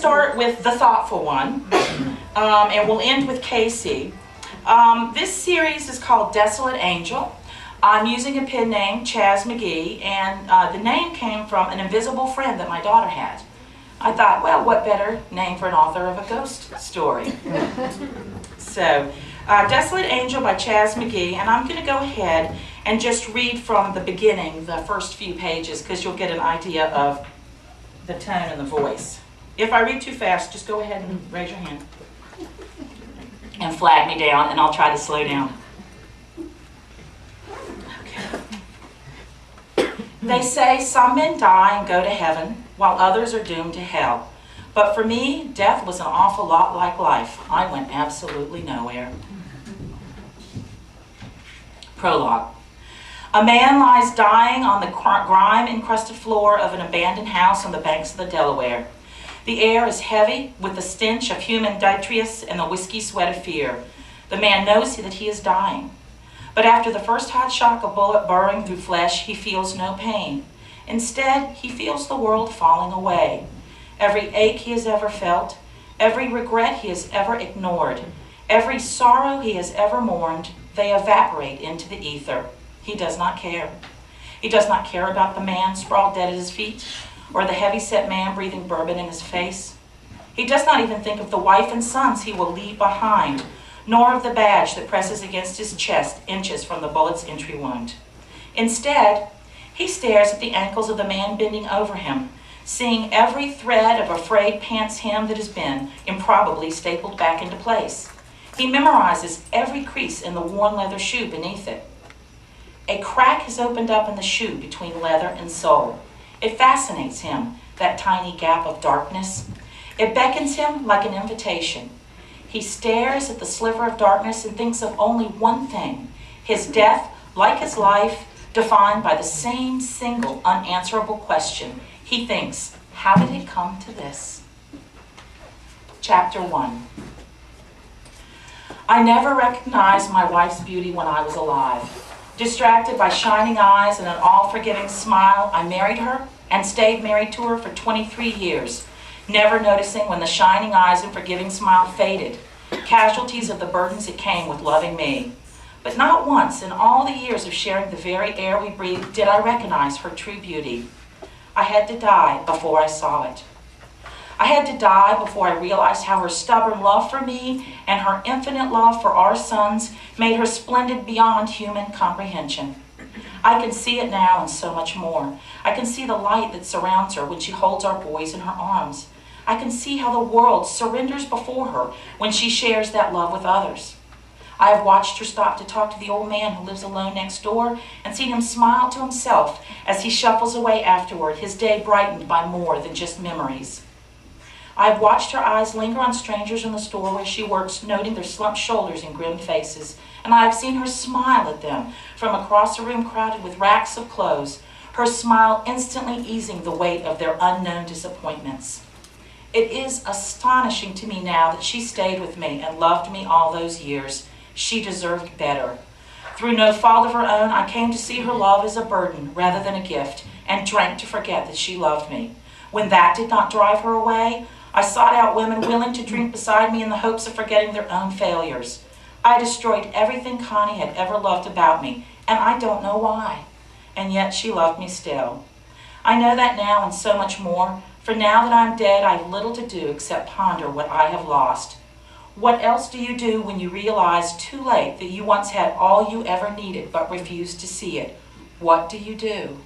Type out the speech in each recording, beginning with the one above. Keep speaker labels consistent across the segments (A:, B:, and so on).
A: start with the thoughtful one, and we'll end with Casey. This series is called Desolate Angel. I'm using a pen name, Chaz McGee, and the name came from an invisible friend that my daughter had. I thought, well, what better name for an author of a ghost story? So, Desolate Angel by Chaz McGee, and I'm going to go ahead and just read from the beginning, the first few pages, because you'll get an idea of the tone and the voice. If I read too fast, just go ahead and raise your hand and flag me down, and I'll try to slow down. Okay. They say some men die and go to heaven, while others are doomed to hell. But for me, death was an awful lot like life. I went absolutely nowhere. Prologue. A man lies dying on the grime-encrusted floor of an abandoned house on the banks of the Delaware. The air is heavy with the stench of human detritus and the whiskey sweat of fear. The man knows that he is dying. But after the first hot shock of bullet burrowing through flesh, he feels no pain. Instead, he feels the world falling away. Every ache he has ever felt, every regret he has ever ignored, every sorrow he has ever mourned, they evaporate into the ether. He does not care. He does not care about the man sprawled dead at his feet, or the heavy-set man breathing bourbon in his face. He does not even think of the wife and sons he will leave behind, nor of the badge that presses against his chest inches from the bullet's entry wound. Instead, he stares at the ankles of the man bending over him, seeing every thread of a frayed pants hem that has been improbably stapled back into place. He memorizes every crease in the worn leather shoe beneath it. A crack has opened up in the shoe between leather and sole. It fascinates him, that tiny gap of darkness. It beckons him like an invitation. He stares at the sliver of darkness and thinks of only one thing: his death, like his life, defined by the same single unanswerable question. He thinks, how did it come to this? Chapter 1. I never recognized my wife's beauty when I was alive. Distracted by shining eyes and an all-forgiving smile, I married her and stayed married to her for 23 years, never noticing when the shining eyes and forgiving smile faded, casualties of the burdens that came with loving me. But not once in all the years of sharing the very air we breathed did I recognize her true beauty. I had to die before I saw it. I had to die before I realized how her stubborn love for me and her infinite love for our sons made her splendid beyond human comprehension. I can see it now and so much more. I can see the light that surrounds her when she holds our boys in her arms. I can see how the world surrenders before her when she shares that love with others. I have watched her stop to talk to the old man who lives alone next door and seen him smile to himself as he shuffles away afterward, his day brightened by more than just memories. I have watched her eyes linger on strangers in the store where she works, noting their slumped shoulders and grim faces, and I have seen her smile at them from across a room crowded with racks of clothes, her smile instantly easing the weight of their unknown disappointments. It is astonishing to me now that she stayed with me and loved me all those years. She deserved better. Through no fault of her own, I came to see her love as a burden rather than a gift, and drank to forget that she loved me. When that did not drive her away, I sought out women willing to drink beside me in the hopes of forgetting their own failures. I destroyed everything Connie had ever loved about me, and I don't know why. And yet she loved me still. I know that now and so much more, for now that I'm dead, I have little to do except ponder what I have lost. What else do you do when you realize too late that you once had all you ever needed but refused to see it? What do?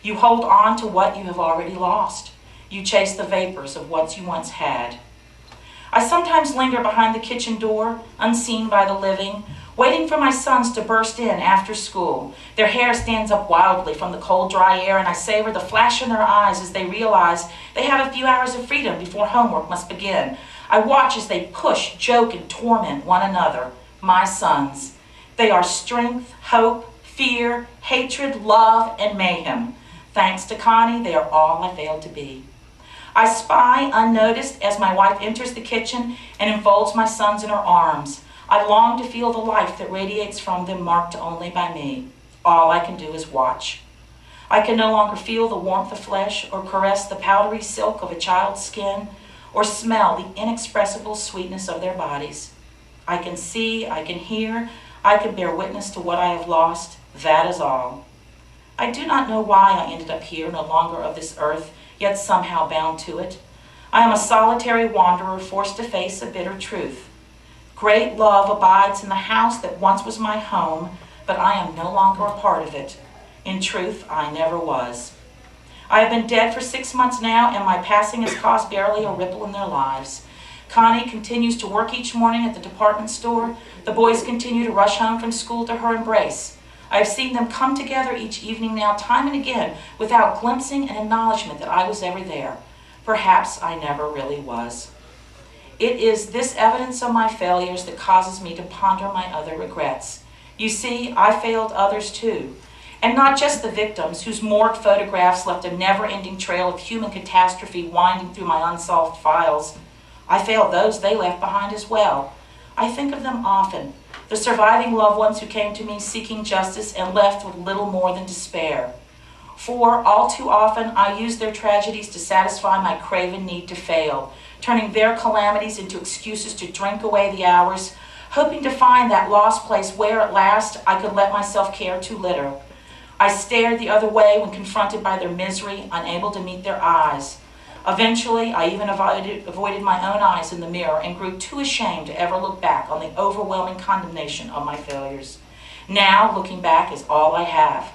A: You hold on to what you have already lost. You chase the vapors of what you once had. I sometimes linger behind the kitchen door, unseen by the living, waiting for my sons to burst in after school. Their hair stands up wildly from the cold, dry air, and I savor the flash in their eyes as they realize they have a few hours of freedom before homework must begin. I watch as they push, joke, and torment one another, my sons. They are strength, hope, fear, hatred, love, and mayhem. Thanks to Connie, they are all I failed to be. I spy unnoticed as my wife enters the kitchen and enfolds my sons in her arms. I long to feel the life that radiates from them, marked only by me. All I can do is watch. I can no longer feel the warmth of flesh or caress the powdery silk of a child's skin. or smell the inexpressible sweetness of their bodies. I can see, I can hear, I can bear witness to what I have lost. That is all. I do not know why I ended up here, no longer of this earth, yet somehow bound to it. I am a solitary wanderer forced to face a bitter truth. Great love abides in the house that once was my home, but I am no longer a part of it. In truth, I never was. I have been dead for 6 months now, and my passing has caused barely a ripple in their lives. Connie continues to work each morning at the department store. The boys continue to rush home from school to her embrace. I have seen them come together each evening now, time and again, without glimpsing an acknowledgement that I was ever there. Perhaps I never really was. It is this evidence of my failures that causes me to ponder my other regrets. You see, I failed others too. And not just the victims, whose morgue photographs left a never-ending trail of human catastrophe winding through my unsolved files. I failed those they left behind as well. I think of them often, the surviving loved ones who came to me seeking justice and left with little more than despair. For all too often, I used their tragedies to satisfy my craven need to fail, turning their calamities into excuses to drink away the hours, hoping to find that lost place where at last I could let myself care too little. I stared the other way when confronted by their misery, unable to meet their eyes. Eventually, I even avoided my own eyes in the mirror and grew too ashamed to ever look back on the overwhelming condemnation of my failures. Now, looking back is all I have.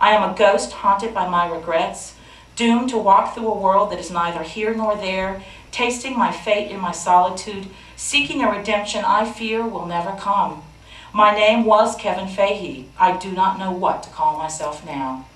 A: I am a ghost haunted by my regrets, doomed to walk through a world that is neither here nor there, tasting my fate in my solitude, seeking a redemption I fear will never come. My name was Kevin Fahey. I do not know what to call myself now.